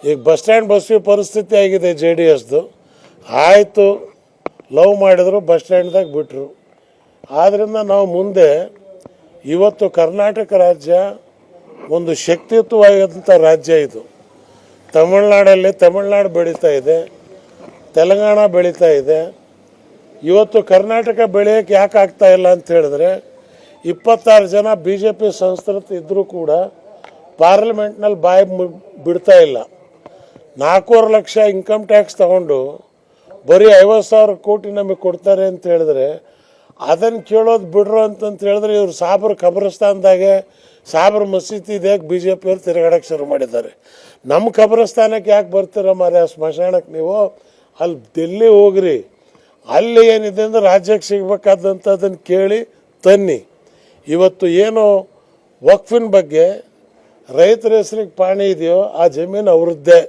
ಈಗ bus stand ಬಸ್ವಿ ಪರಿಸ್ಥಿತಿ ಆಗಿದೆ JDSದು. ಆಯಿತು, ಲವ್ ಮಾಡಿದ್ರು, ಬಸ್ ಸ್ಟ್ಯಾಂಡ್ದಾಗ ಬಿಟ್ಟರು. ಆದ್ದರಿಂದ ನಾವು ಮುಂದೆ ಇವತ್ತು ಕರ್ನಾಟಕ ರಾಜ್ಯ ಒಂದು ಶಕ್ತಿಯುತವಾದಂಥ ರಾಜ್ಯ ಇದು. ತಮಿಳ್ನಾಡಲ್ಲಿ ತಮಿಳ್ನಾಡು ಬೆಳೀತಾ ಇದೆ, ತೆಲಂಗಾಣ ಬೆಳೀತಾ ಇದೆ. ಇವತ್ತು ಕರ್ನಾಟಕ ಬೆಳೆಯೋಕ್ಕೆ ಯಾಕೆ ಆಗ್ತಾ ಇಲ್ಲ ಅಂತ ಹೇಳಿದ್ರೆ 26 ಜನ BJP ಸಂಸದರು ಇದ್ದರೂ ಕೂಡ ಪಾರ್ಲಿಮೆಂಟ್ನಲ್ಲಿ ಬಾಯಿ ಬಿಡ್ತಾ ಇಲ್ಲ. 4.5 ಲಕ್ಷ ಇನ್ಕಮ್ ಟ್ಯಾಕ್ಸ್ ತಗೊಂಡು ಬರೀ 50,000 ಕೋಟಿ ನಮಗೆ ಕೊಡ್ತಾರೆ ಅಂತ ಹೇಳಿದ್ರೆ ಅದನ್ನು ಕೇಳೋದು ಬಿಡ್ರು ಅಂತಂತ ಹೇಳಿದ್ರೆ ಇವರು ಸಾಬ್ರ ಖಬರಸ್ತಾನದಾಗೆ ಸಾಬ್ರ ಮಸೀದಿದೆ BJP ಅವ್ರು ತಿರುಗಾಡಕ್ಕೆ ಶುರು ಮಾಡಿದ್ದಾರೆ. ನಮ್ಮ ಖಬರಸ್ತಾನಕ್ಕೆ ಯಾಕೆ ಬರ್ತೀರ ಮಾರ್ರೆ ಸ್ಮಶಾನಕ್ಕೆ? ನೀವು ಅಲ್ಲಿ ಡೆಲ್ಲಿ ಹೋಗ್ರಿ, ಅಲ್ಲಿ ಏನಿದೆ ಅಂದರೆ ರಾಜ್ಯಕ್ಕೆ ಸಿಗಬೇಕಾದಂಥದ್ದನ್ನು ಕೇಳಿ ತನ್ನಿ. ಇವತ್ತು ಏನು ವಕ್ಫಿನ ಬಗ್ಗೆ ರೈತರ ಹೆಸರಿಗೆ ಪಾಣಿ ಇದೆಯೋ ಆ ಜಮೀನು ಅವ್ರದ್ದೇ.